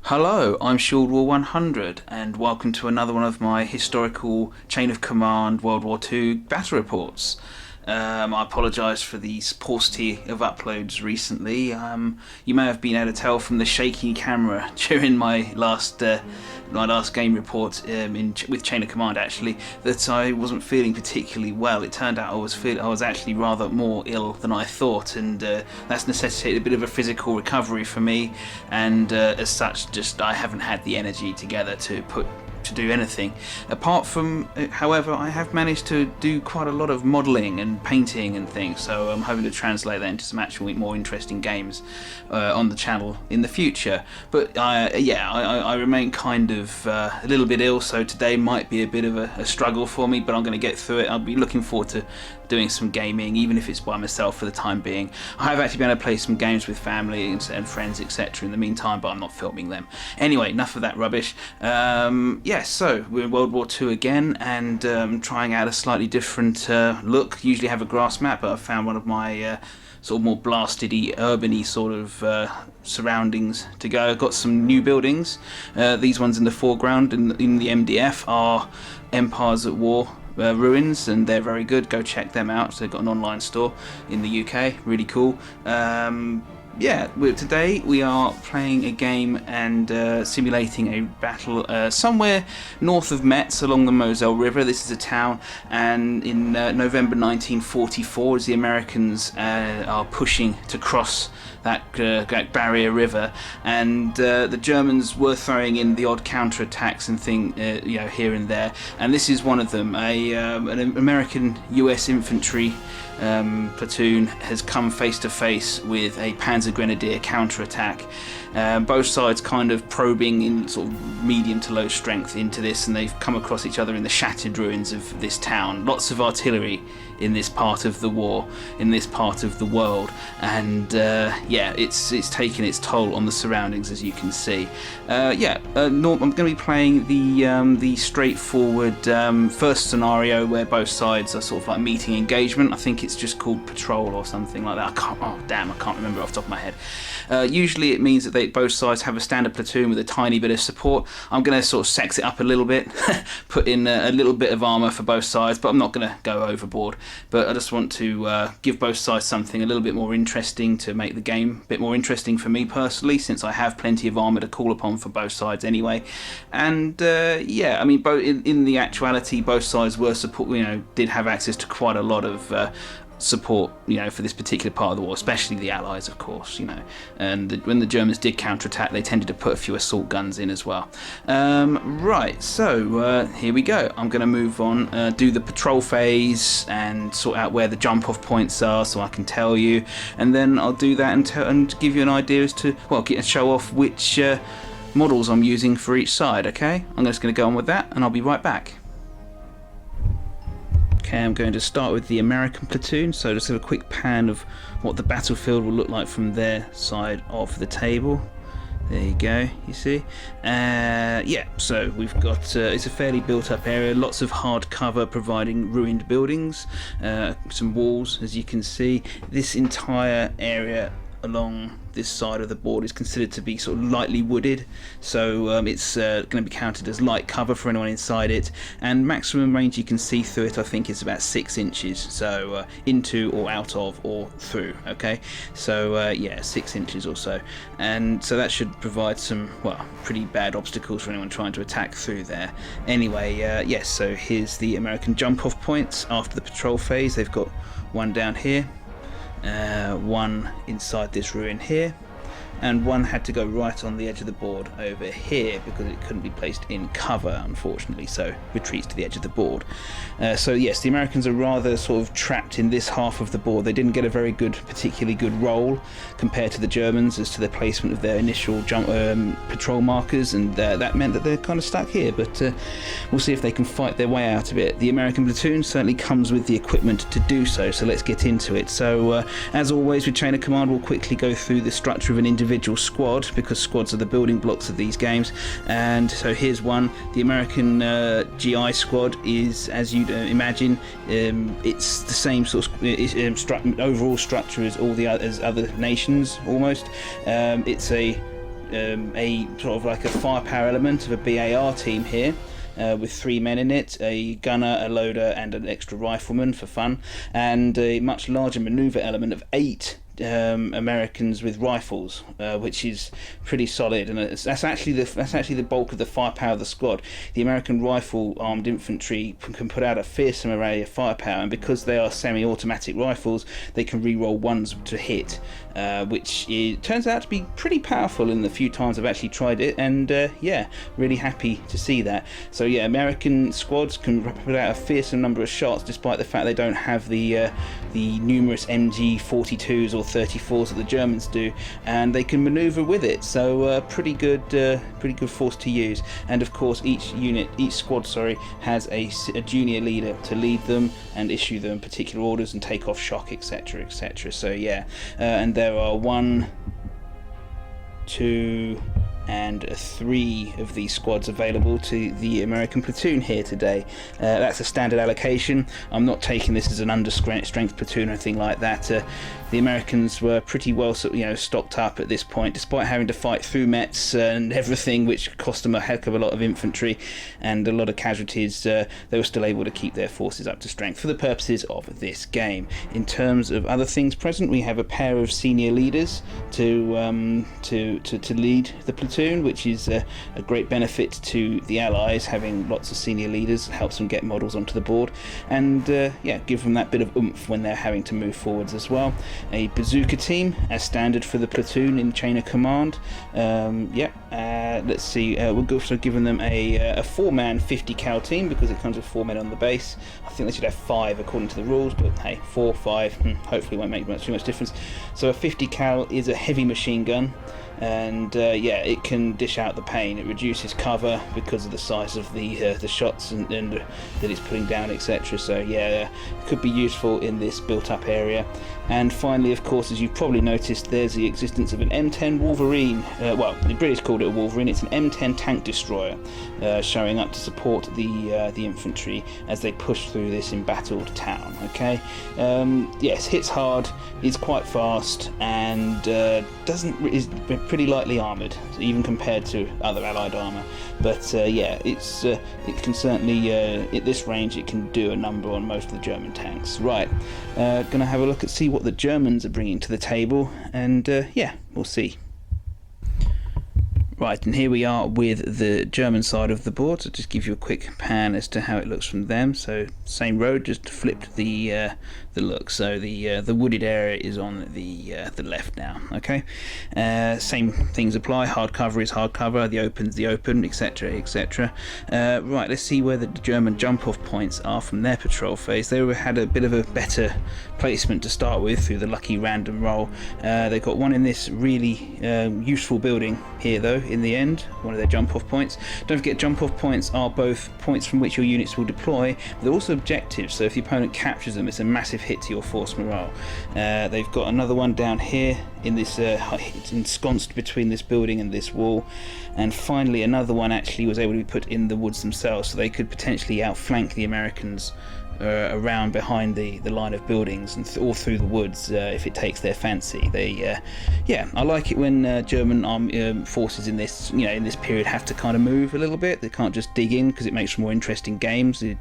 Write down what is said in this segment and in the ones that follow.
Hello, I'm Shield War 100 and welcome to another one of my historical chain of command World War II battle reports. I apologise for the paucity of uploads recently. You may have been able to tell from the shaky camera during my last game report with Chain of Command actually that I wasn't feeling particularly well. It turned out I was actually rather more ill than I thought, and that's necessitated a bit of a physical recovery for me. And as such, just I haven't had the energy together to do anything. Apart from, however, I have managed to do quite a lot of modelling and painting and things, so I'm hoping to translate that into some actual more interesting games on the channel in the future. But I remain kind of a little bit ill, so today might be a bit of a struggle for me, but I'm going to get through it. I'll be looking forward to doing some gaming, even if it's by myself for the time being. I have actually been able to play some games with family and friends, etc. in the meantime, but I'm not filming them. Anyway, enough of that rubbish. So we're in World War II again, and trying out a slightly different look. Usually have a grass map, but I found one of my sort of more blasted-y, urban-y sort of surroundings to go. Got some new buildings. These ones in the foreground in the MDF are Empires at War ruins, and they're very good. Go check them out. So they've got an online store in the UK, really cool. Today we are playing a game and simulating a battle somewhere north of Metz along the Moselle River. This is a town, and in November 1944, as the Americans are pushing to cross that barrier river, and the Germans were throwing in the odd counterattacks and here and there, and this is one of them. An American US Infantry platoon has come face to face with a Panzergrenadier counterattack. Both sides kind of probing in sort of medium to low strength into this, and they've come across each other in the shattered ruins of this town. Lots of artillery in this part of the war, in this part of the world, and it's taken its toll on the surroundings, as you can see. I'm going to be playing the straightforward first scenario where both sides are sort of like meeting engagement. I think it's just called patrol or something like that. I can't remember off the top of my head. Usually it means that both sides have a standard platoon with a tiny bit of support. I'm going to sort of sex it up a little bit, put in a little bit of armour for both sides, but I'm not going to go overboard. But I just want to give both sides something a little bit more interesting to make the game a bit more interesting for me personally, since I have plenty of armour to call upon for both sides anyway. And in the actuality, both sides were did have access to quite a lot of support, for this particular part of the war, especially the Allies, of course, and when the Germans did counterattack, they tended to put a few assault guns in as well. Here we go. I'm going to move on, do the patrol phase and sort out where the jump-off points are so I can tell you, and then I'll do that and give you an idea as to, show off which models I'm using for each side, okay? I'm just going to go on with that, and I'll be right back. Okay, I'm going to start with the American platoon, so just have a quick pan of what the battlefield will look like from their side of the table. There you go, you see. So we've got, it's a fairly built up area, lots of hard cover providing ruined buildings, some walls, as you can see. This entire area along this side of the board is considered to be sort of lightly wooded, so it's going to be counted as light cover for anyone inside it, and maximum range you can see through it I think is about 6 inches, so into or out of or through, okay, so 6 inches or so, and so that should provide some pretty bad obstacles for anyone trying to attack through there. Anyway, so here's the American jump off points after the patrol phase. They've got one down here, one inside this ruin here, and one had to go right on the edge of the board over here because it couldn't be placed in cover, unfortunately, so retreats to the edge of the board. So yes, the Americans are rather sort of trapped in this half of the board. They didn't get a particularly good roll compared to the Germans as to the placement of their initial patrol markers, and that meant that they're kind of stuck here, but we'll see if they can fight their way out of it. The American platoon certainly comes with the equipment to do so, so let's get into it. So as always with Chain of Command, we'll quickly go through the structure of an individual squad, because squads are the building blocks of these games. And so here's one. The American GI squad is, as you'd imagine, it's the same sort of overall structure as all the other nations almost. It's a a sort of like a firepower element of a BAR team here. With 3 men in it, a gunner, a loader and an extra rifleman for fun, and a much larger manoeuvre element of 8 Americans with rifles, which is pretty solid, and that's actually the bulk of the firepower of the squad. The American rifle armed infantry can put out a fearsome array of firepower, and because they are semi-automatic rifles, they can re-roll ones to hit, which turns out to be pretty powerful in the few times I've actually tried it, and yeah, really happy to see that. So yeah, American squads can put out a fearsome number of shots despite the fact they don't have the numerous MG42s or 34s that the Germans do, and they can maneuver with it, so pretty good force to use. And of course each squad has a junior leader to lead them and issue them particular orders and take off shock, etc, etc. So yeah, and there are 1, 2 and 3 of these squads available to the American platoon here today. That's a standard allocation. I'm not taking this as an understrength platoon or anything like that. The Americans were pretty well stocked up at this point, despite having to fight through Metz and everything, which cost them a heck of a lot of infantry and a lot of casualties. They were still able to keep their forces up to strength for the purposes of this game. In terms of other things present, we have a pair of senior leaders to lead the platoon, which is a great benefit to the Allies. Having lots of senior leaders helps them get models onto the board, and yeah, give them that bit of oomph when they're having to move forwards as well. A bazooka team as standard for the platoon in chain of command. Let's see, we're also giving them a 4-man 50 cal team because it comes with 4 men on the base. I think they should have 5 according to the rules, but hey, 4, 5 hopefully won't make too much difference. So a 50 cal is a heavy machine gun, and yeah, it can dish out the pain. It reduces cover because of the size of the shots and that it's putting down, etc. So yeah, it could be useful in this built-up area. And finally, of course, as you've probably noticed, there's the existence of an M10 Wolverine. Well, the British called it a Wolverine. It's an M10 tank destroyer, showing up to support the infantry as they push through this embattled town. Okay, yes, hits hard, is quite fast, and is pretty lightly armoured, even compared to other Allied armour. But yeah, it can certainly at this range it can do a number on most of the German tanks. Right, gonna have a look at see what the Germans are bringing to the table, and yeah, we'll see. Right, and here we are with the German side of the board. So just give you a quick pan as to how it looks from them. So same road, just flipped the look. So the wooded area is on the left now. Okay, same things apply. Hard cover is hard cover. The open's the open, etc., etc. Right, let's see where the German jump-off points are from their patrol phase. They had a bit of a better placement to start with through the lucky random roll. They got one in this really useful building here, though. In the end, one of their jump-off points. Don't forget, jump-off points are both points from which your units will deploy, but they're also objectives, so if the opponent captures them, it's a massive hit to your force morale. They've got another one down here in this, it's ensconced between this building and this wall, and finally another one actually was able to be put in the woods themselves, so they could potentially outflank the Americans around behind the line of buildings and all through the woods if it takes their fancy. Yeah, I like it when German forces in this period have to kind of move a little bit. They can't just dig in, because it makes for more interesting games. The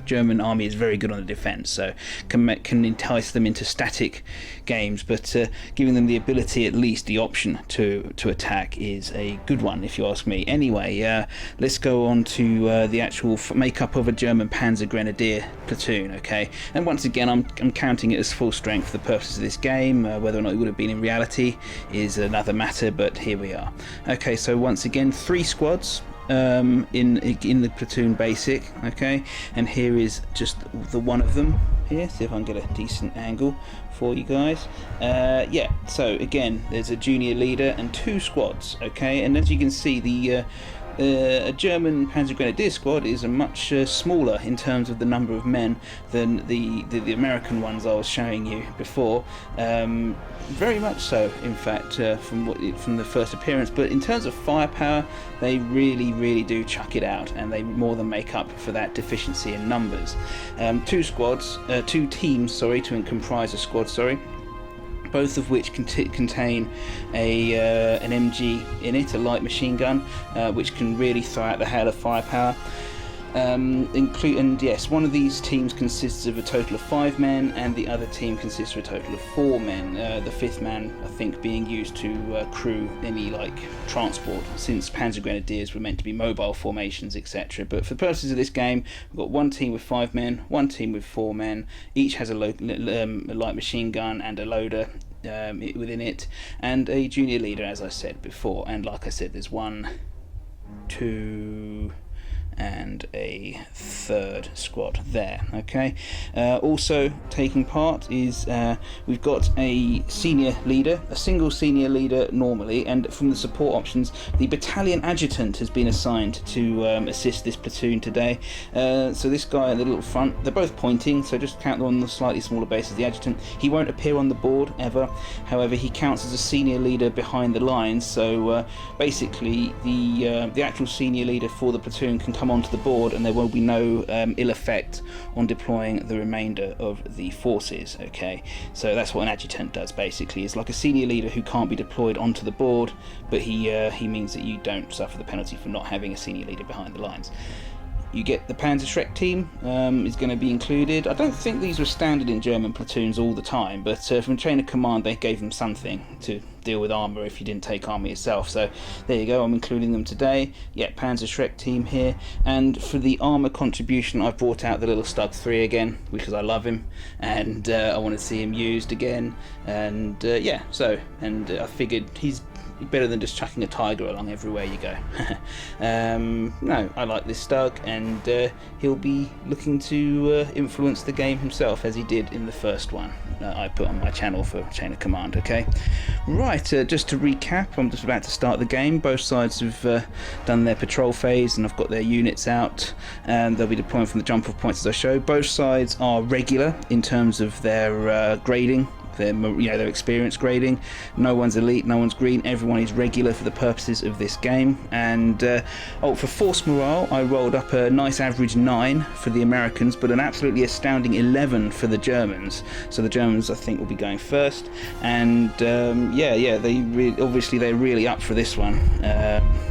German army is very good on the defense, so can entice them into static games, but giving them the ability, at least the option to attack, is a good one if you ask me. Anyway, let's go on to the actual makeup of a German Panzergrenadier platoon. Okay, and once again I'm counting it as full strength for the purposes of this game. Whether or not it would have been in reality is another matter, but here we are. Okay, so once again 3 squads in the platoon basic. Okay, and here is just the one of them here. See if I can get a decent angle for you guys. Yeah, so again there's a junior leader and 2 squads. Okay, and as you can see, a German Panzergrenadier squad is a much smaller in terms of the number of men than the American ones I was showing you before. Very much so, in fact, from the first appearance. But in terms of firepower, they really do chuck it out, and they more than make up for that deficiency in numbers. 2 teams, to comprise a squad. both of which contain an MG in it, a light machine gun, which can really throw out the hell of firepower. And yes, one of these teams consists of a total of 5 men, and the other team consists of a total of 4 men. The 5th man, I think, being used to crew any transport, since Panzergrenadiers were meant to be mobile formations, etc. But for the purposes of this game, we've got one team with 5 men, one team with 4 men. Each has a light machine gun and a loader within it, and a junior leader, as I said before. And like I said, there's 1, 2, and a 3rd squad there. Okay, also taking part is we've got a senior leader, a single senior leader normally, and from the support options, the battalion adjutant has been assigned to assist this platoon today. So this guy at the little front, they're both pointing, so just count them on the slightly smaller base as the adjutant. He won't appear on the board ever, however he counts as a senior leader behind the lines, so basically the actual senior leader for the platoon can come onto the board, and there will be no ill effect on deploying the remainder of the forces. Okay, so that's what an adjutant does. Basically, it's like a senior leader who can't be deployed onto the board, but he means that you don't suffer the penalty for not having a senior leader behind the lines. You get the Panzer team is going to be included. I don't think these were standard in German platoons all the time, but from chain of command they gave them something to deal with armour if you didn't take armour yourself. So there you go, I'm including them today. Yeah, Panzer team here. And for the armour contribution, I've brought out the little Stug 3 again, because I love him, and I want to see him used again. And yeah, so, and I figured he's better than just chucking a tiger along everywhere you go. No, I like this Stug, and he'll be looking to influence the game himself, as he did in the first one I put on my channel for Chain of Command. Okay, right, just to recap, I'm just about to start the game. Both sides have done their patrol phase, and I've got their units out, and they'll be deploying from the jump off points as I show. Both sides are regular in terms of their grading, their experience grading. No one's elite, no one's green, everyone is regular for the purposes of this game. And for force morale, I rolled up a nice average 9 for the Americans, but an absolutely astounding 11 for the Germans. So the Germans, I think, will be going first. And obviously they're really up for this one.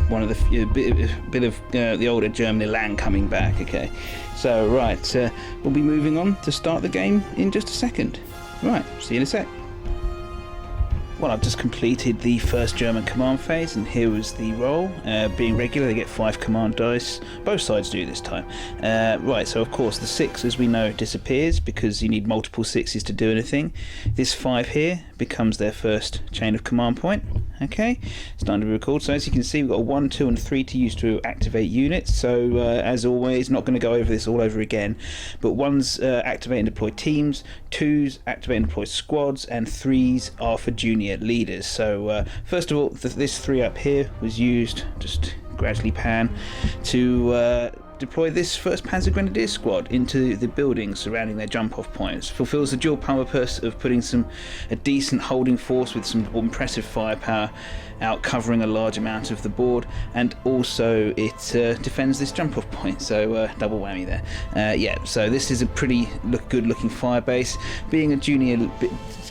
One of the bit of the older German elan coming back. Okay, so right, we'll be moving on to start the game in just a second. Right, see you in a sec. Well, I've just completed the first German command phase, and here was the roll. Being regular, they get 5 command dice. Both sides do this time. Right, so of course the 6, as we know, disappears because you need multiple 6s to do anything. This 5 here becomes their first chain of command point. Okay, starting to be recalled. So as you can see, we've got a 1, 2 and 3 to use to activate units. So as always, not going to go over this all over again, but 1's activate and deploy teams, 2's activate and deploy squads, and 3's are for junior leaders. So first of all, this 3 up here was used, just gradually pan, to deploy this 1st Panzergrenadier squad into the buildings surrounding their jump-off points. Fulfills the dual purpose of putting a decent holding force with some impressive firepower out covering a large amount of the board, and also it defends this jump-off point, so double whammy there. Yeah, so this is a pretty good-looking fire base. Being a junior,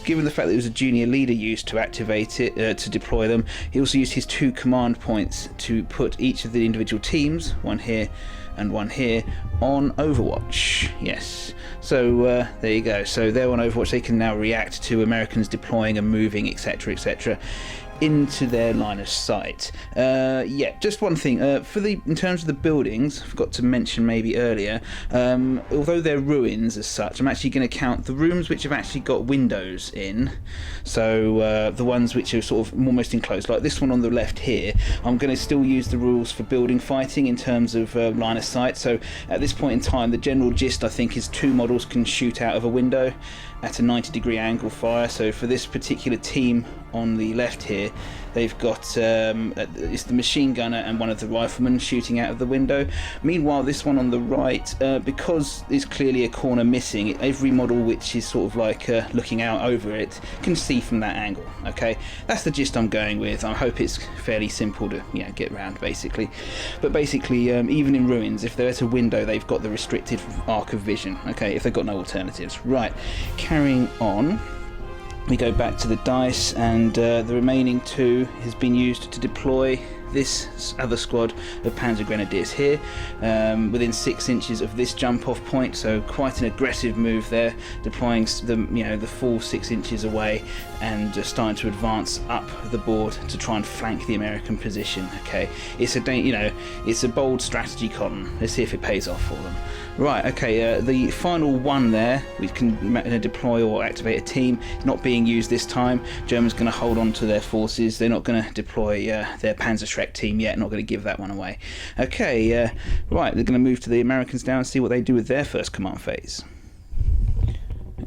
given the fact that it was a junior leader used to activate it, to deploy them, he also used his 2 command points to put each of the individual teams, one here and one here, on Overwatch. Yes, so there you go. So they're on Overwatch. They can now react to Americans deploying and moving, etc., etc., into their line of sight. Yeah, just one thing, in terms of the buildings, I forgot to mention maybe earlier, although they're ruins as such, I'm actually going to count the rooms which have actually got windows in. So the ones which are sort of almost enclosed, like this one on the left here, I'm going to still use the rules for building fighting in terms of line of sight. So at this point in time, the general gist, I think, is 2 models can shoot out of a window at a 90-degree angle fire. So for this particular team on the left here, they've got it's the machine gunner and one of the riflemen shooting out of the window. Meanwhile, this one on the right, because there's clearly a corner missing, every model which is sort of like looking out over it can see from that angle. Okay, that's the gist I'm going with. I hope it's fairly simple to get around, basically. But basically, even in ruins, if there's a window, they've got the restricted arc of vision. Okay, if they've got no alternatives. Right, carrying on. we go back to the dice, and the remaining 2 has been used to deploy this other squad of Panzergrenadiers here, within 6 inches of this jump off point, so quite an aggressive move there, deploying the full 6 inches away and just starting to advance up the board to try and flank the American position. Okay, it's a bold strategy, Cotton. Let's see if it pays off for them. Right, okay, the final one there, we can deploy or activate a team, not being used this time. Germans going to hold on to their forces. They're not going to deploy their Panzerschreck team yet, not going to give that one away. Okay, right, they're going to move to the Americans now and see what they do with their first command phase.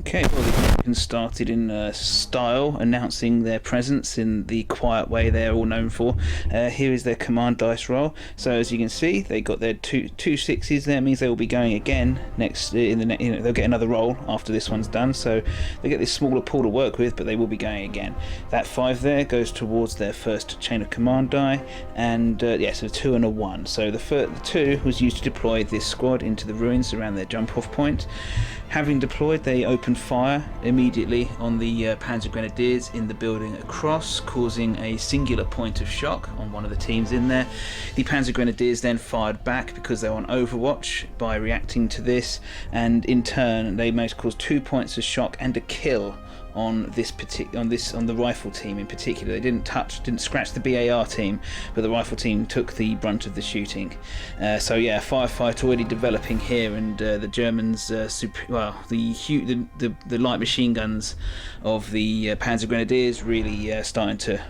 Okay, well, the Americans started in style, announcing their presence in the quiet way they're all known for. Here is their command dice roll. So as you can see, they got their two sixes. That means they will be going again next. They'll get another roll after this one's done. So they get this smaller pool to work with, but they will be going again. That 5 there goes towards their first chain of command die, and yeah, so 2 and a 1. So the 2 was used to deploy this squad into the ruins around their jump-off point. Having deployed, they opened fire immediately on the Panzergrenadiers in the building across, causing a singular point of shock on one of the teams in there. The Panzergrenadiers then fired back because they were on overwatch by reacting to this, and in turn they managed to cause 2 points of shock and a kill on the rifle team in particular. They didn't scratch the BAR team, but the rifle team took the brunt of the shooting. So yeah, firefight already developing here, and the Germans, the light machine guns of the Panzergrenadiers really starting to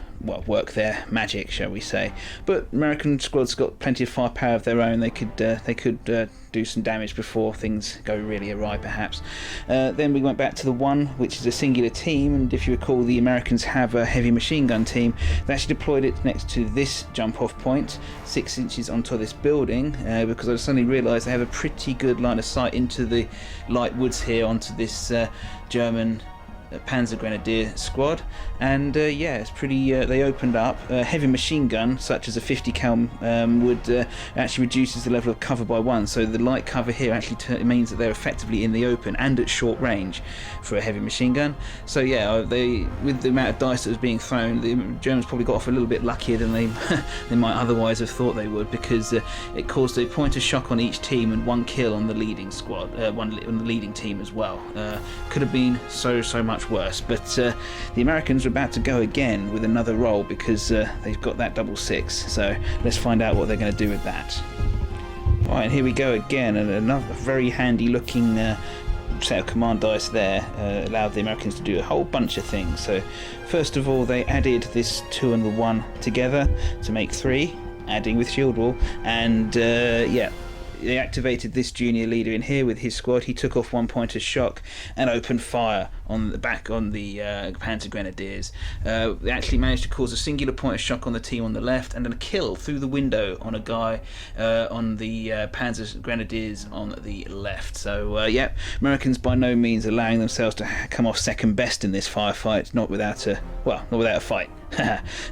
work their magic, shall we say. But American squads got plenty of firepower of their own. They could do some damage before things go really awry, perhaps. Then we went back to the 1, which is a singular team, and if you recall, the Americans have a heavy machine gun team. They actually deployed it next to this jump off point, 6 inches onto this building, because I suddenly realised they have a pretty good line of sight into the light woods here onto this German Panzergrenadier squad, and yeah, it's pretty. They opened up a heavy machine gun, such as a 50 cal, would actually reduces the level of cover by 1. So the light cover here actually means that they're effectively in the open and at short range for a heavy machine gun. So yeah, with the amount of dice that was being thrown, the Germans probably got off a little bit luckier than they might otherwise have thought they would, because it caused a point of shock on each team and 1 kill on the leading squad, on the leading team as well. Could have been so much worse, but the Americans are about to go again with another roll, because they've got that double 6. So let's find out what they're going to do with that. Alright, here we go again, and another very handy looking set of command dice there allowed the Americans to do a whole bunch of things. So first of all, they added this 2 and the 1 together to make 3, adding with shield wall, and yeah, they activated this junior leader in here with his squad. He took off 1 point of shock and opened fire on the Panzergrenadiers. They actually managed to cause a singular point of shock on the team on the left, and then a kill through the window on a guy on the Panzergrenadiers on the left. So yeah, Americans by no means allowing themselves to come off second best in this firefight, not without a fight.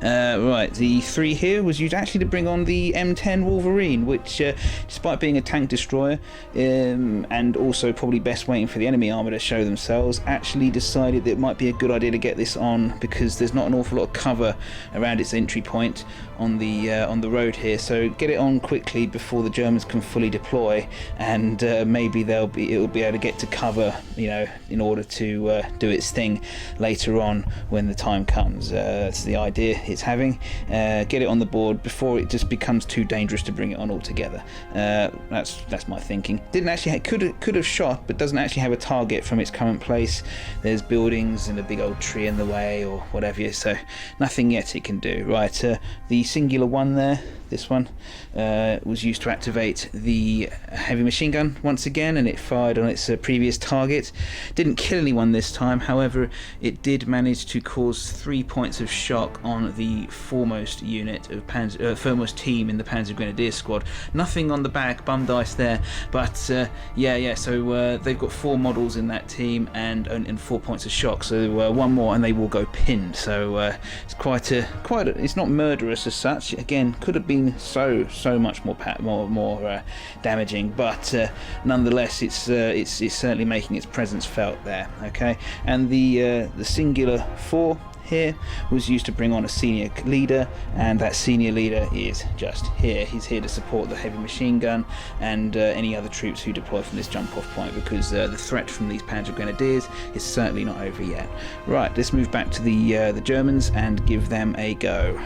Right, the 3 here was used actually to bring on the M10 Wolverine, which despite being a tank destroyer, and also probably best waiting for the enemy armour to show themselves, actually decided that it might be a good idea to get this on, because there's not an awful lot of cover around its entry point on the road here. So get it on quickly before the Germans can fully deploy, and maybe it'll be able to get to cover, in order to do its thing later on when the time comes. That's the idea it's having. Get it on the board before it just becomes too dangerous to bring it on altogether. That's my thinking. Didn't actually could have shot, but doesn't actually have a target from its current place. There's buildings and a big old tree in the way or whatever, so nothing yet it can do. Right, the singular 1 there, this one, was used to activate the heavy machine gun once again, and it fired on its previous target. Didn't kill anyone this time, however it did manage to cause 3 points of shock on the foremost unit of foremost team in the Panzergrenadier squad. Nothing on the back, bum dice there, but so they've got 4 models in that team and 4 points of shock, so 1 more and they will go pinned. So it's quite it's not murderous as as such. Again, could have been so much more damaging, but nonetheless, it's certainly making its presence felt there. Okay, and the singular 4 here was used to bring on a senior leader, and that senior leader is just here. He's here to support the heavy machine gun and any other troops who deploy from this jump off point, because the threat from these Panzergrenadiers is certainly not over yet. Right, let's move back to the Germans and give them a go.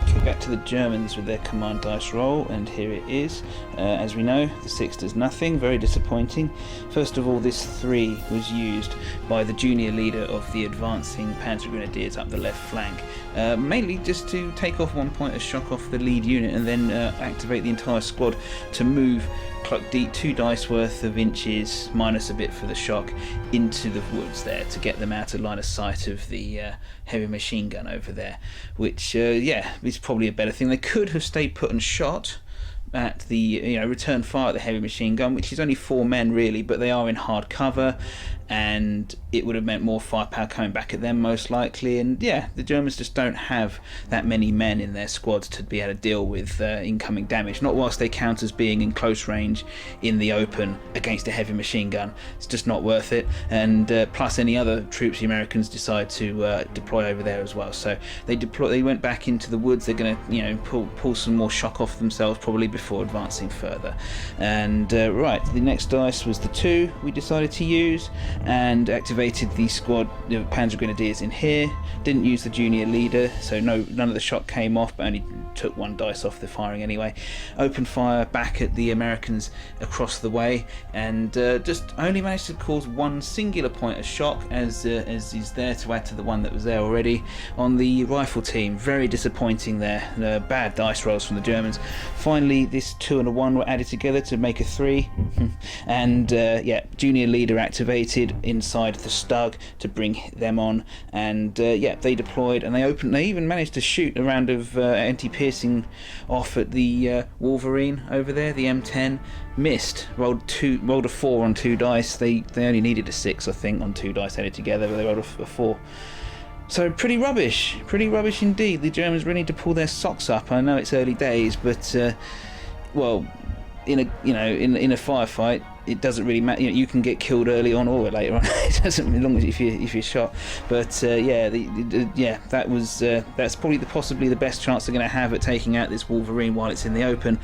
Okay, back to the Germans with their command dice roll, and here it is. As we know, the 6 does nothing, very disappointing. First of all, this 3 was used by the junior leader of the advancing Panzergrenadiers up the left flank, mainly just to take off 1 point of shock off the lead unit and then activate the entire squad to move pluck deep 2 dice worth of inches minus a bit for the shock into the woods there to get them out of line of sight of the heavy machine gun over there, which yeah, is probably a better thing. They could have stayed put and shot at the return fire at the heavy machine gun, which is only 4 men really, but they are in hard cover, and it would have meant more firepower coming back at them most likely. And yeah, the Germans just don't have that many men in their squads to be able to deal with incoming damage, not whilst they count as being in close range in the open against a heavy machine gun. It's just not worth it, and plus any other troops the Americans decide to deploy over there as well. So they went back into the woods. They're going to pull some more shock off themselves probably before advancing further. And right, the next dice was the 2 we decided to use, and activated the squad of Panzergrenadiers in here. Didn't use the junior leader, so none of the shot came off, but only took 1 dice off the firing anyway. Opened fire back at the Americans across the way, and just only managed to cause 1 singular point of shock, as is there to add to the 1 that was there already on the rifle team. Very disappointing there. Bad dice rolls from the Germans. Finally, this 2 and a 1 were added together to make a 3, and yeah, junior leader activated inside the Stug to bring them on, and yeah, they deployed, and they even managed to shoot a round of anti-piercing off at the Wolverine over there, the M10. Missed. Rolled a 4 on 2 dice. They only needed a 6, I think, on 2 dice added together, but they rolled a 4. So pretty rubbish indeed. The Germans really need to pull their socks up. I know it's early days, but well, in a firefight, it doesn't really matter. You can get killed early on or later on. It doesn't, as long as if you're shot. But yeah, that's probably possibly the best chance they're going to have at taking out this Wolverine while it's in the open.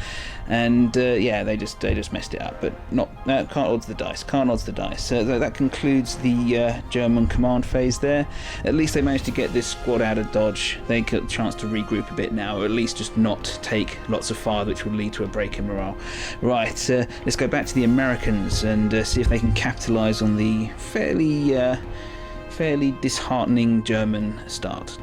And yeah, they just messed it up. But can't odds the dice. So that concludes the German command phase there. At least they managed to get this squad out of dodge. They get a chance to regroup a bit now, or at least just not take lots of fire, which would lead to a break in morale. Right, let's go back to the Americans and see if they can capitalise on the fairly disheartening German start.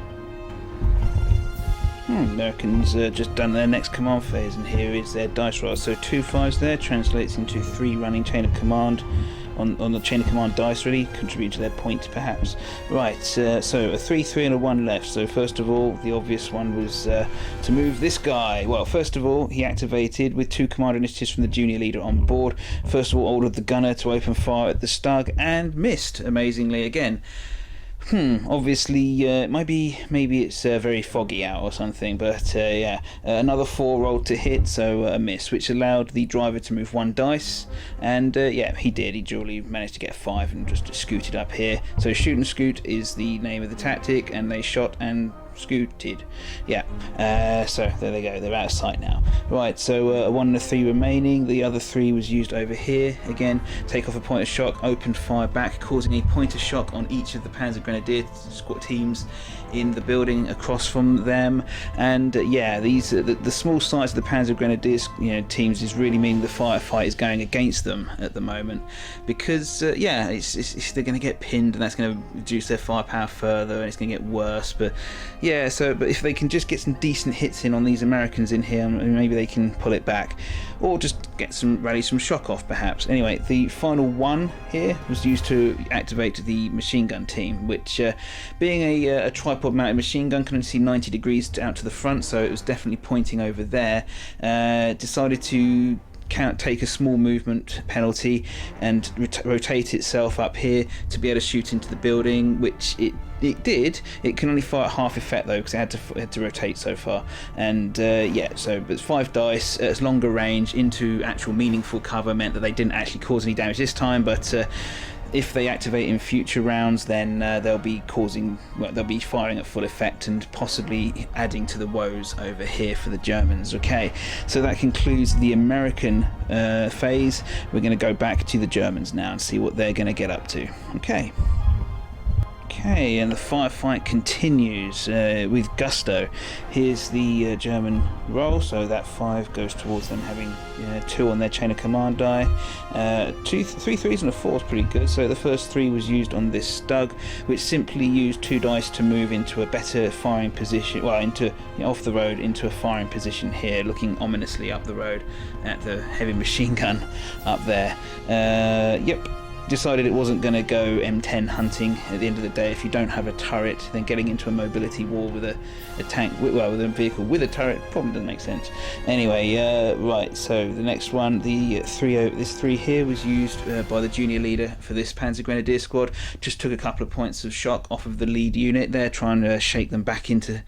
Americans just done their next command phase, and here is their dice roll. So 2 5s there translates into 3 running chain of command on the chain of command dice, really contribute to their point perhaps. Right, so a 3 3 and a 1 left. So first of all, the obvious one was to move this guy. Well, first of all, he activated with 2 commander initiatives from the junior leader on board. First of all, ordered the gunner to open fire at the Stug and missed amazingly again. Obviously, maybe it's very foggy out or something, but yeah, another 4 rolled to hit, so a miss, which allowed the driver to move 1 dice, and yeah, he did. He duly managed to get 5 and just scooted up here. So shoot and scoot is the name of the tactic, and they shot and scooted. Yeah, so there they go, they're out of sight now. Right, so a 1 and a 3 remaining. The other 3 was used over here. Again, take off a point of shock, opened fire back, causing a point of shock on each of the Panzergrenadier squad teams in the building across from them. And yeah, these the small size of the Panzergrenadiers teams is really meaning the firefight is going against them at the moment, because yeah, they're going to get pinned, and that's going to reduce their firepower further, and it's going to get worse. But yeah, but if they can just get some decent hits in on these Americans in here, maybe they can pull it back, or just rally some shock off perhaps. Anyway, the final 1 here was used to activate the machine gun team, which being a tripod mounted machine gun can only see 90 degrees out to the front, so it was definitely pointing over there. Decided to cannot take a small movement penalty and rotate itself up here to be able to shoot into the building, which it did. It can only fire at half effect though, because it had to rotate so far. And yeah, so but 5 dice, it's longer range into actual meaningful cover, meant that they didn't actually cause any damage this time. But if they activate in future rounds, then they'll be firing at full effect and possibly adding to the woes over here for the Germans. Okay, so that concludes the American phase. We're going to go back to the Germans now and see what they're going to get up to. Okay, and the firefight continues with gusto. Here's the German roll, so that 5 goes towards them having 2 on their chain of command die. 3 3s and a 4 is pretty good. So the first 3 was used on this Stug, which simply used 2 dice to move into a better firing position, well, into off the road into a firing position here, looking ominously up the road at the heavy machine gun up there. Yep. Decided it wasn't going to go M10 hunting at the end of the day. If you don't have a turret, then getting into a mobility war with a tank, well, with a vehicle with a turret probably doesn't make sense. Anyway, right, so the next one, the this 3 here was used by the junior leader for this Panzergrenadier squad. Just took a couple of points of shock off of the lead unit there, trying to shake them back into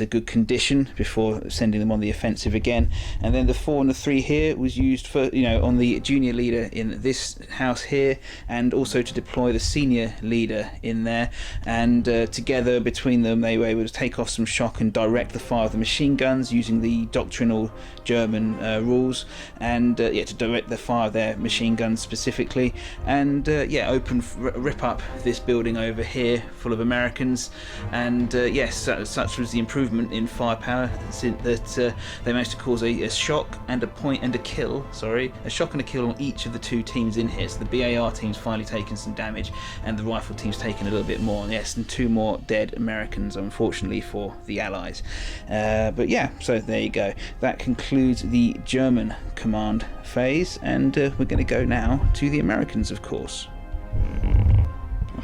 good condition before sending them on the offensive again. And then the 4 and the 3 here was used for, on the junior leader in this house here, and also to deploy the senior leader in there, and together between them they were able to take off some shock and direct the fire of the machine guns using the doctrinal German rules, and yeah, to direct the fire of their machine guns specifically, and yeah, rip up this building over here full of Americans. And yes, such was the improvement in firepower that they managed to cause a shock and a kill on each of the 2 teams in here. So the BAR team's finally taken some damage, and the rifle team's taken a little bit more. And yes, and 2 more dead Americans, unfortunately, for the Allies. But yeah, so there you go. That concludes the German command phase, and we're going to go now to the Americans, of course.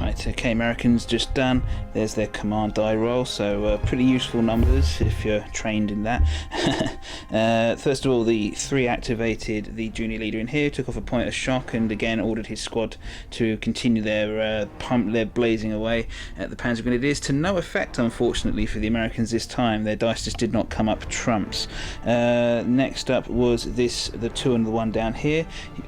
Right, okay, Americans just done. There's their command die roll, so pretty useful numbers if you're trained in that. First of all, the 3 activated the junior leader in here, took off a point of shock, and again ordered his squad to continue their blazing away at the Panzergrenadiers, to no effect, unfortunately, for the Americans this time. Their dice just did not come up trumps. Next up was the 2 and the 1 down here,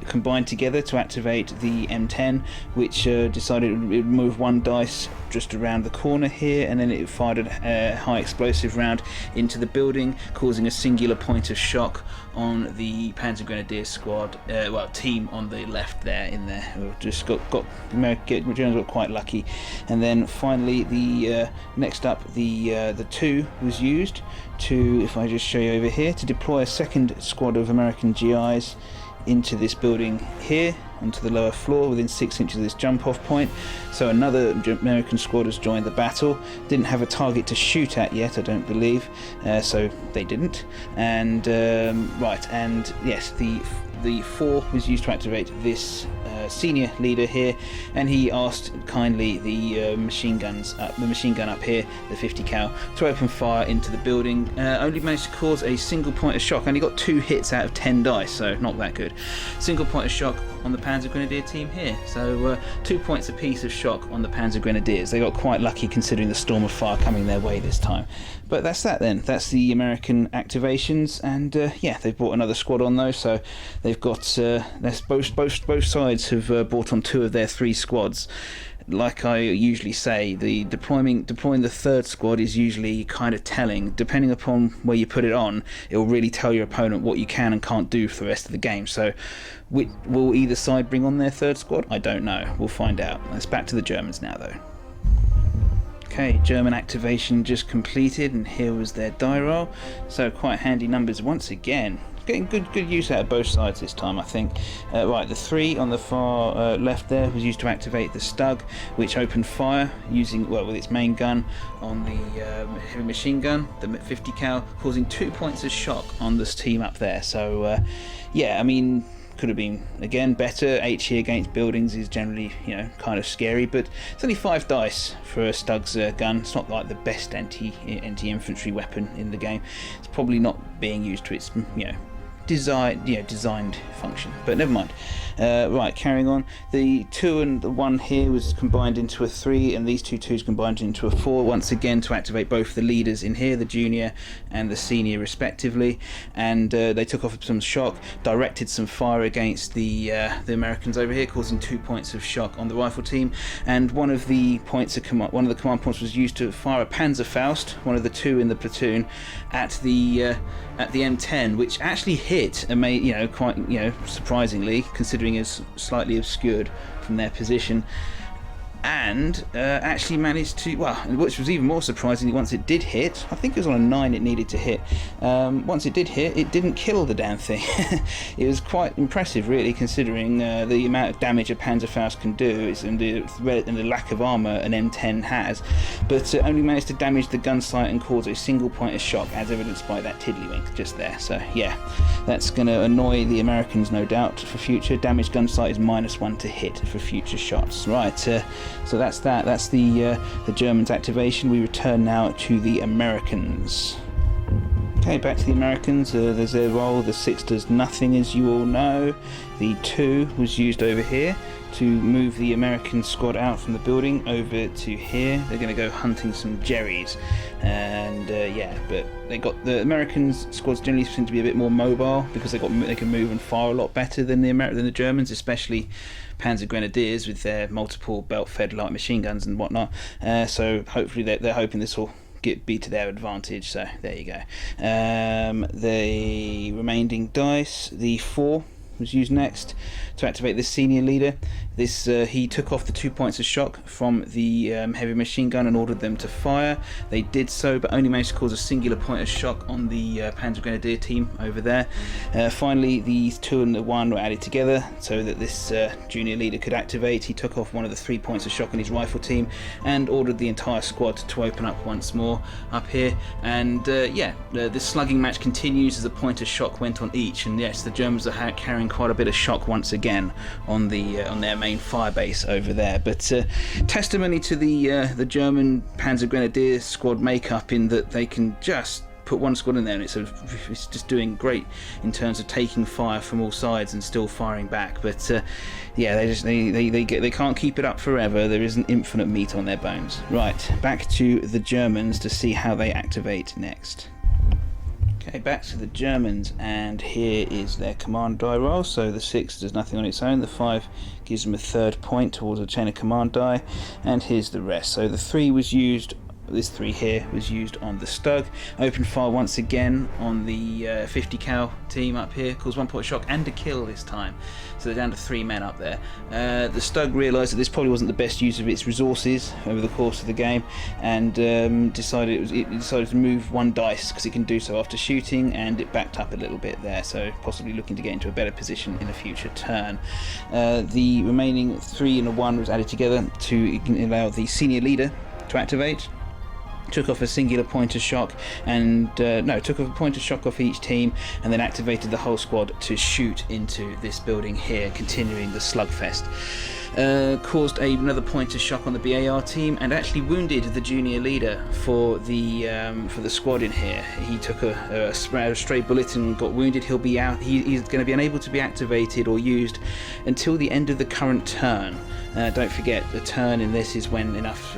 combined together to activate the M10, which decided it would move 1 dice just around the corner here, and then it fired a high explosive round into the building, causing a singular point of shock on the Panzergrenadier squad, team on the left there. Just Germans got quite lucky. And then finally, the next up, the 2 was used to, if I just show you over here, to deploy a second squad of American GIs into this building here, onto the lower floor within 6 inches of this jump off point. So another American squad has joined the battle. Didn't have a target to shoot at yet, I don't believe, so they didn't. And right, and yes, the 4 was used to activate this senior leader here, and he asked kindly the machine gun up here, the 50 cal, to open fire into the building. Only managed to cause a single point of shock. Only got 2 hits out of 10 dice, so not that good. Single point of shock on the Panzergrenadier team here, so 2 points apiece of shock on the Panzergrenadiers. They got quite lucky considering the storm of fire coming their way this time. But that's that then. That's the American activations, and yeah, they've brought another squad on though, so they've got both sides have brought on 2 of their 3 squads. Like I usually say, the deploying the 3rd squad is usually kind of telling. Depending upon where you put it on, it will really tell your opponent what you can and can't do for the rest of the game. So will either side bring on their 3rd squad? I don't know. We'll find out. Let's back to the Germans now though. Okay, German activation just completed, and here was their die roll. So quite handy numbers once again. Getting good use out of both sides this time, I think. Right, the 3 on the far left there was used to activate the Stug, which opened fire using, with its main gun on the heavy machine gun, the 50 cal, causing 2 points of shock on this team up there. So yeah, I mean, could have been again better. HE against buildings is generally, kind of scary, but it's only 5 dice for a Stug's gun. It's not like the best anti-infantry weapon in the game. It's probably not being used to its designed function, but never mind. Right, carrying on. The 2 and the 1 here was combined into a 3, and these two 2s combined into a 4, once again to activate both the leaders in here, the junior and the senior respectively, and they took off some shock, directed some fire against the Americans over here, causing 2 points of shock on the rifle team, and one of the command points was used to fire a Panzerfaust, one of the 2 in the platoon, at the M10, which actually hit, quite surprisingly, considering it's slightly obscured from their position, and actually managed to, which was even more surprising, once it did hit, I think it was on a 9 it needed to hit, once it did hit, it didn't kill the damn thing. It was quite impressive really, considering the amount of damage a Panzerfaust can do, and the lack of armour an M10 has, but only managed to damage the gun sight and cause a single point of shock, as evidenced by that tiddlywink just there. So yeah, that's going to annoy the Americans no doubt for future. Damaged gun sight is -1 to hit for future shots. Right, so that's that. That's the Germans' activation. We return now to the Americans. Okay, back to the Americans. There's their role. The 6 does nothing, as you all know. The 2 was used over here to move the American squad out from the building over to here. They're going to go hunting some Jerrys, and but they got the Americans squads generally seem to be a bit more mobile because they can move and fire a lot better than the Germans, especially Panzergrenadiers with their multiple belt-fed light machine guns and whatnot. So hopefully they're hoping this will be to their advantage. So there you go. The remaining dice, the 4 was used next to activate the senior leader. He took off the 2 points of shock from the heavy machine gun and ordered them to fire. They did so, but only managed to cause a singular point of shock on the Panzergrenadier team over there. Finally, these 2 and the 1 were added together so that this junior leader could activate. He took off one of the 3 points of shock on his rifle team and ordered the entire squad to open up once more up here. And the slugging match continues as a point of shock went on each. And yes, the Germans are carrying quite a bit of shock once again on their main fire base over there. But testimony to the German Panzergrenadier squad makeup, in that they can just put one squad in there and it's just doing great in terms of taking fire from all sides and still firing back. But they can't keep it up forever. There isn't infinite meat on their bones. Right, back to the Germans to see how they activate next. Okay, back to the Germans, and here is their command die roll. So the 6 does nothing on its own, the 5 gives them a 3rd point towards a chain of command die, and here's the rest. So the 3 was used, this 3 here was used on the Stug. Open fire once again on the 50 cal team up here, caused 1 point of shock and a kill this time. So they're down to 3 men up there. The Stug realised that this probably wasn't the best use of its resources over the course of the game, and decided to move 1 dice because it can do so after shooting, and it backed up a little bit there, so possibly looking to get into a better position in a future turn. The remaining 3 and a 1 was added together to allow the senior leader to activate. Took off a singular point of shock, and took off a point of shock off each team, and then activated the whole squad to shoot into this building here, continuing the slugfest. Caused another point of shock on the BAR team, and actually wounded the junior leader for the squad in here. He took a stray bullet and got wounded. He'll be out. He's going to be unable to be activated or used until the end of the current turn. Don't forget, the turn in this is when enough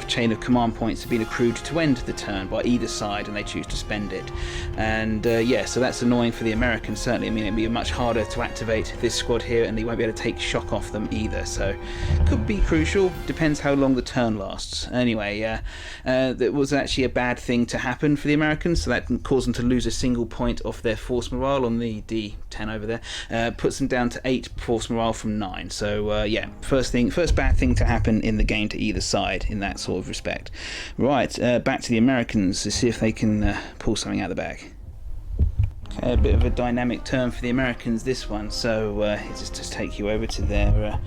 chain of command points have been accrued to end the turn by either side, and they choose to spend it. And so that's annoying for the Americans, certainly. I mean, it'd be much harder to activate this squad here, and they won't be able to take shock off them either. So could be crucial. Depends how long the turn lasts. Anyway, that was actually a bad thing to happen for the Americans, so that can cause them to lose a single point off their force morale on the D10 over there. Puts them down to 8 force morale from 9. So first bad thing to happen in the game to either side in that sort of respect. Right, back to the Americans to see if they can pull something out of the bag. Okay, a bit of a dynamic turn for the Americans this one, so just take you over to their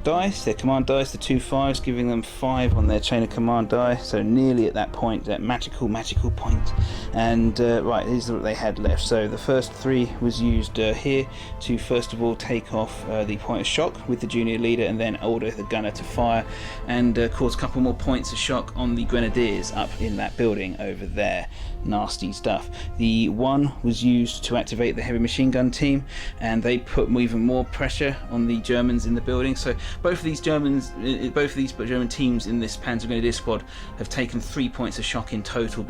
dice, their command dice, the 2 5s, giving them 5 on their chain of command die, so nearly at that point, that magical point. And right, these are what they had left. So the first 3 was used here to first of all take off the point of shock with the junior leader, and then order the gunner to fire and cause a couple more points of shock on the grenadiers up in that building over there. Nasty stuff. The 1 was used to activate the heavy machine gun team, and they put even more pressure on the Germans in the building. So both of these German teams in this Panzergrenadier squad have taken 3 points of shock in total,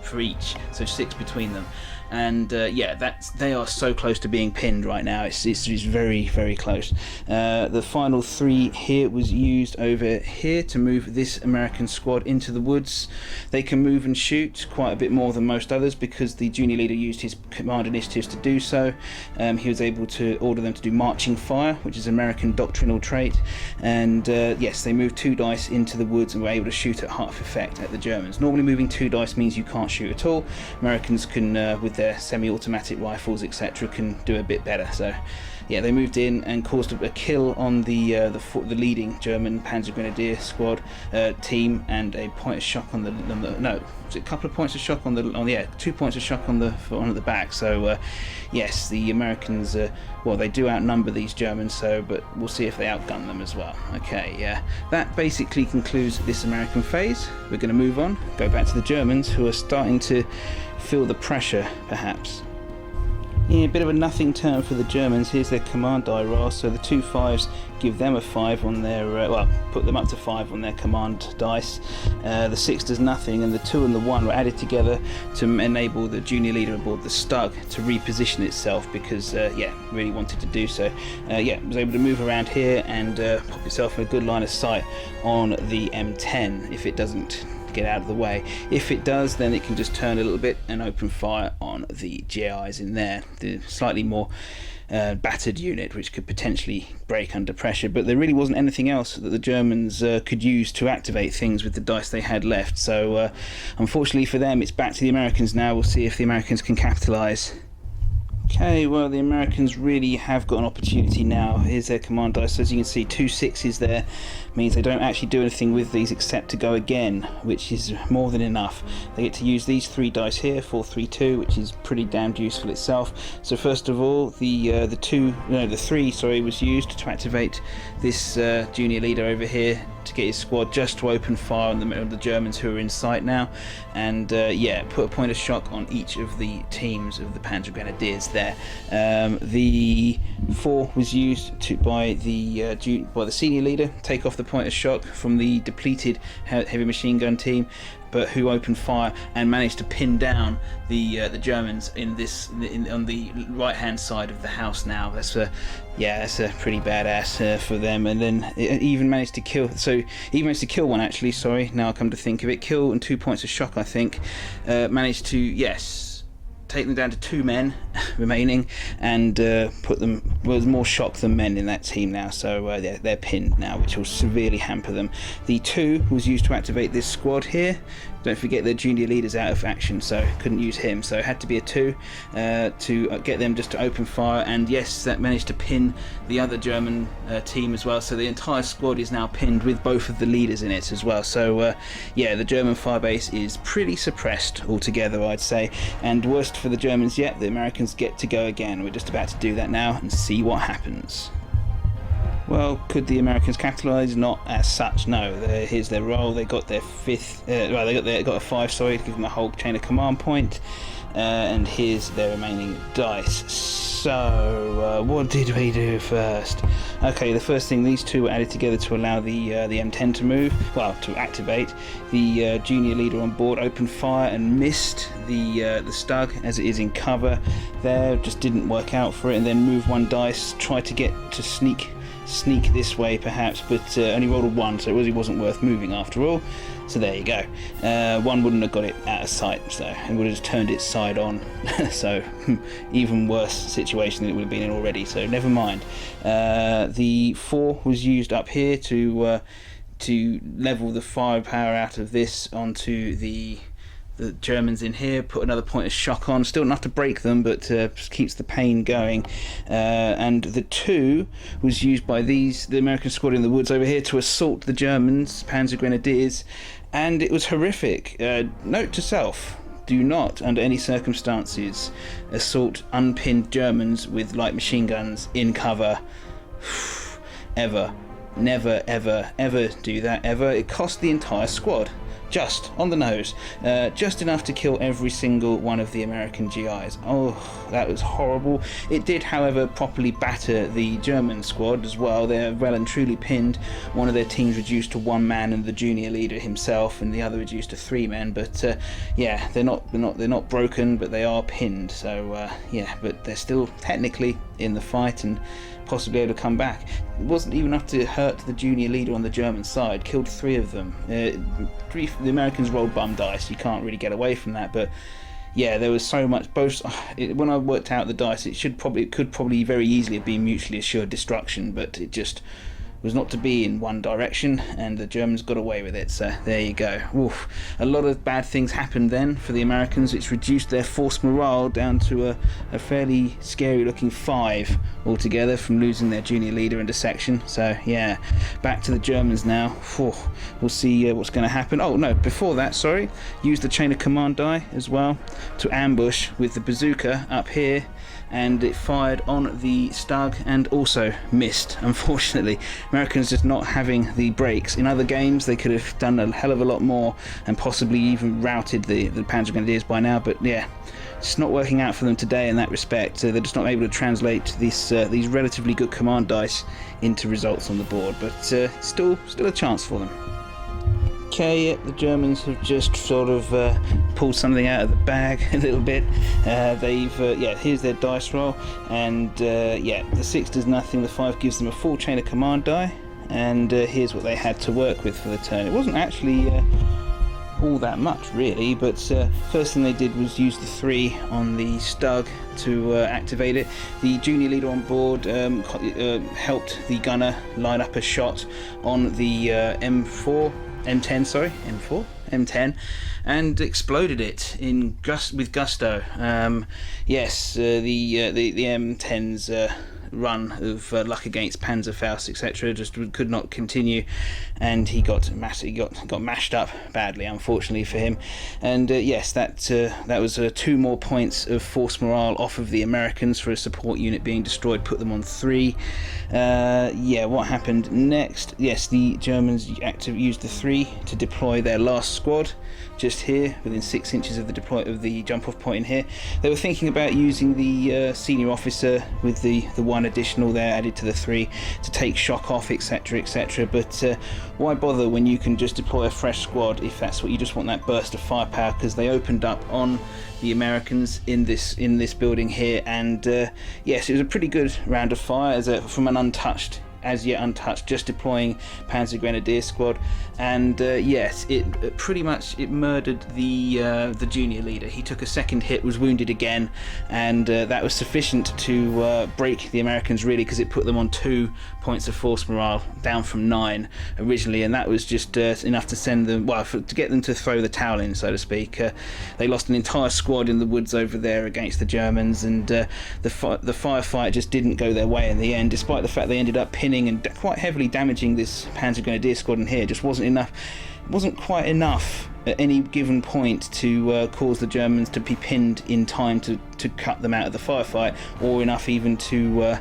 for each, so 6 between them. And yeah, they are so close to being pinned right now. It's very, very close. The final 3 here was used over here to move this American squad into the woods. They can move and shoot quite a bit more than most others because the junior leader used his command initiatives to do so. He was able to order them to do marching fire, which is an American doctrinal trait. And yes, they moved 2 dice into the woods and were able to shoot at half effect at the Germans. Normally moving 2 dice means you can't shoot at all. Americans can, with their semi-automatic rifles, etc., can do a bit better. So yeah, they moved in and caused a kill on the leading German Panzergrenadier squad team, and a point of shock on the no, was it a couple of points of shock on 2 points of shock on the back. So yes, the Americans, well, they do outnumber these Germans, but we'll see if they outgun them as well. Okay, yeah, that basically concludes this American phase. We're going to move on, go back to the Germans, who are starting to feel the pressure, perhaps. Yeah, a bit of a nothing turn for the Germans. Here's their command die roll. So the 2 5s give them a 5 on their, put them up to 5 on their command dice. The 6 does nothing, and the 2 and the 1 were added together to enable the junior leader aboard the Stug to reposition itself, because, yeah, really wanted to do so. Yeah, was able to move around here and pop itself in a good line of sight on the M10 if it doesn't get out of the way. If it does, then it can just turn a little bit and open fire on the GIs in there, the slightly more battered unit, which could potentially break under pressure. But there really wasn't anything else that the Germans could use to activate things with the dice they had left. So unfortunately for them, it's back to the Americans now. We'll see if the Americans can capitalize. Okay, well, the Americans really have got an opportunity now. Here's their command dice. So as you can see, 2 6s there means they don't actually do anything with these except to go again, which is more than enough. They get to use these 3 dice here, 4 3 2, which is pretty damned useful itself. So first of all, the 3 was used to activate this junior leader over here to get his squad just to open fire on the Germans who are in sight now, and yeah, put a point of shock on each of the teams of the Panzergrenadiers there. The 4 was used by the senior leader, take off the point of shock from the depleted heavy machine gun team, but who opened fire and managed to pin down the Germans on the right hand side of the house. Now that's a pretty badass for them. And then it even managed to kill. So he managed to kill one actually. Sorry, now I come to think of it, kill and 2 points of shock. I think managed to take them down to 2 men remaining, and put them. Well, there's more shock than men in that team now, so they're pinned now, which will severely hamper them. The 2 was used to activate this squad here. Don't forget their junior leader's out of action, so couldn't use him. So it had to be a 2 to get them just to open fire. And yes, that managed to pin the other German team as well. So the entire squad is now pinned with both of the leaders in it as well. So yeah, the German firebase is pretty suppressed altogether, I'd say. And worst for the Germans yet, the Americans get to go again. We're just about to do that now and see what happens. Well, could the Americans capitalise? Not as such, no. Here's their roll. They got their 5th. They got a 5. Sorry, to give them the whole chain of command point. And here's their remaining dice. So, what did we do first? Okay, the first thing, these 2 were added together to allow the M10 to move. Well, to activate. The junior leader on board opened fire and missed the Stug as it is in cover. There, just didn't work out for it. And then move 1 dice, try to get to sneak this way perhaps, but only rolled a 1, so it really wasn't worth moving after all. So there you go. 1 wouldn't have got it out of sight, so it would have just turned its side on. So even worse situation than it would have been in already, so never mind. The 4 was used up here to level the firepower out of this onto the the Germans in here, put another point of shock on, still enough to break them, but just keeps the pain going. And the 2 was used by the American squad in the woods over here to assault the Germans, Panzergrenadiers, and it was horrific. Note to self: do not, under any circumstances, assault unpinned Germans with light machine guns in cover. Ever. Never, ever, ever do that, ever. It cost the entire squad. Just on the nose. Just enough to kill every single one of the American GIs. Oh, that was horrible. It did, however, properly batter the German squad as well. They're well and truly pinned. One of their teams reduced to 1 man and the junior leader himself, and the other reduced to 3 men. But yeah, they're not broken, but they are pinned. So yeah, but they're still technically in the fight and possibly able to come back. It wasn't even enough to hurt the junior leader on the German side. Killed 3 of them. The Americans rolled bum dice. You can't really get away from that. But yeah, there was so much. When I worked out the dice, it could probably very easily have been mutually assured destruction, but it just was not to be in one direction, and the Germans got away with it. So there you go. Oof. A lot of bad things happened then for the Americans, which reduced their force morale down to a fairly scary looking 5 altogether from losing their junior leader into section. So yeah, back to the Germans now. We'll see what's going to happen. Oh no, before that, sorry, use the chain of command die as well to ambush with the bazooka up here, and it fired on the Stug and also missed, unfortunately. Americans just not having the breaks. In other games they could have done a hell of a lot more and possibly even routed the Panzergrenadiers by now, but yeah, it's not working out for them today in that respect. They're just not able to translate these relatively good command dice into results on the board, but still a chance for them. Okay, the Germans have just sort of pulled something out of the bag a little bit. Yeah, here's their dice roll, and yeah, the 6 does nothing, the 5 gives them a full chain of command die, and here's what they had to work with for the turn. It wasn't actually all that much really, but first thing they did was use the 3 on the Stug to activate it. The junior leader on board helped the gunner line up a shot on the M10, and exploded it with gusto. Yes, the M10's run of luck against Panzerfaust, etc., just could not continue, and he got mashed up badly, unfortunately for him. And yes, that was 2 more points of force morale off of the Americans for a support unit being destroyed, put them on 3. Yeah, what happened next? Yes, the Germans used the 3 to deploy their last squad just here within 6 inches of the jump off point in here. They were thinking about using the senior officer with the 1 additional there added to the 3 to take shock off, etc., etc., but why bother when you can just deploy a fresh squad if that's what you just want, that burst of firepower, because they opened up on the Americans in this building here, and yes, it was a pretty good round of fire from an as yet untouched, just deploying Panzergrenadier squad, and yes, it pretty much murdered the junior leader. He took a second hit, was wounded again, and that was sufficient to break the Americans really, because it put them on 2 points of force morale, down from 9 originally, and that was just enough to send them, to get them to throw the towel in, so to speak. They lost an entire squad in the woods over there against the Germans, and the firefight just didn't go their way in the end, despite the fact they ended up pinning and quite heavily damaging this Panzergrenadier squad in here. It just wasn't enough. It wasn't quite enough at any given point to cause the Germans to be pinned in time to cut them out of the firefight, or enough even to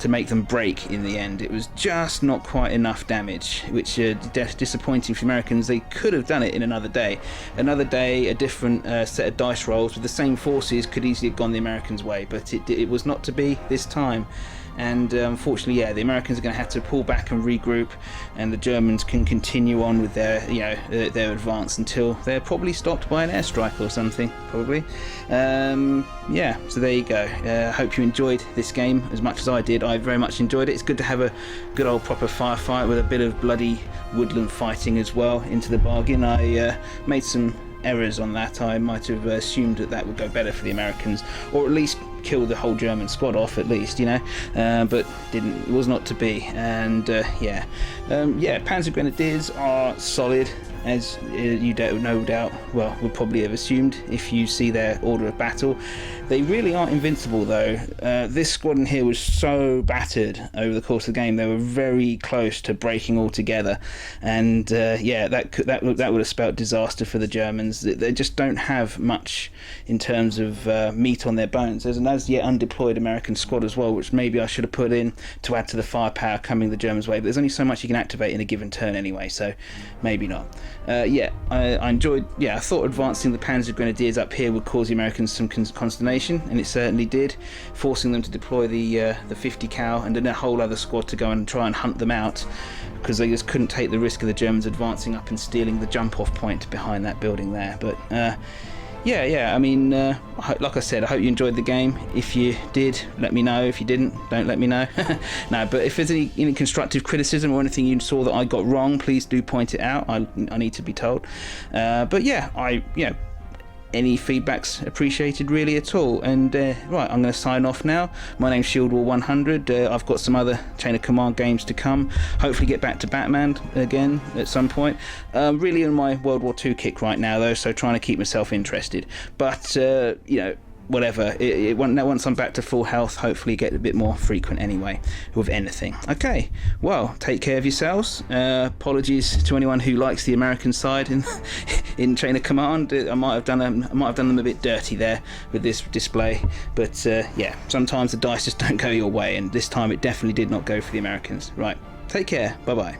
make them break in the end. It was just not quite enough damage, which is disappointing for the Americans. They could have done it in another day. Another day, a different set of dice rolls with the same forces could easily have gone the Americans' way, but it was not to be this time. And unfortunately, yeah, the Americans are going to have to pull back and regroup, and the Germans can continue on with their advance until they're probably stopped by an airstrike or something, probably. Yeah, so there you go. Hope you enjoyed this game as much as I did. I very much enjoyed it. It's good to have a good old proper firefight with a bit of bloody woodland fighting as well into the bargain. I made some errors on that. I might have assumed that would go better for the Americans, or at least kill the whole German squad off at least, but didn't. It was not to be. And yeah, Panzergrenadiers are solid. as you don't no doubt, well, would probably have assumed if you see their order of battle. They really aren't invincible though. This squadron here was so battered over the course of the game, they were very close to breaking all together, and yeah, that would have spelt disaster for the Germans. They just don't have much in terms of meat on their bones. There's an as yet undeployed American squad as well, which maybe I should have put in to add to the firepower coming the Germans' way, but there's only so much you can activate in a given turn anyway, so maybe not. Yeah, I enjoyed, yeah, I thought advancing the Panzergrenadiers up here would cause the Americans some consternation, and it certainly did, forcing them to deploy the 50 cal and then a whole other squad to go and try and hunt them out, because they just couldn't take the risk of the Germans advancing up and stealing the jump off point behind that building there. But yeah, I mean, like I said, I hope you enjoyed the game. If you did, let me know. If you didn't, don't let me know. No, but if there's any constructive criticism or anything you saw that I got wrong, please do point it out. I need to be told. But yeah, any feedback's appreciated really at all. And right, I'm going to sign off now. My name's ShieldWar100. I've got some other Chain of Command games to come. Hopefully get back to Batman again at some point. Really on my World War II kick right now though, so trying to keep myself interested. But you know, whatever, once I'm back to full health, hopefully get a bit more frequent anyway with anything. Okay, well, take care of yourselves. Apologies to anyone who likes the American side in Chain of Command. I might have done them a bit dirty there with this display, but yeah, sometimes the dice just don't go your way, and this time it definitely did not go for the Americans. Right, take care, bye bye.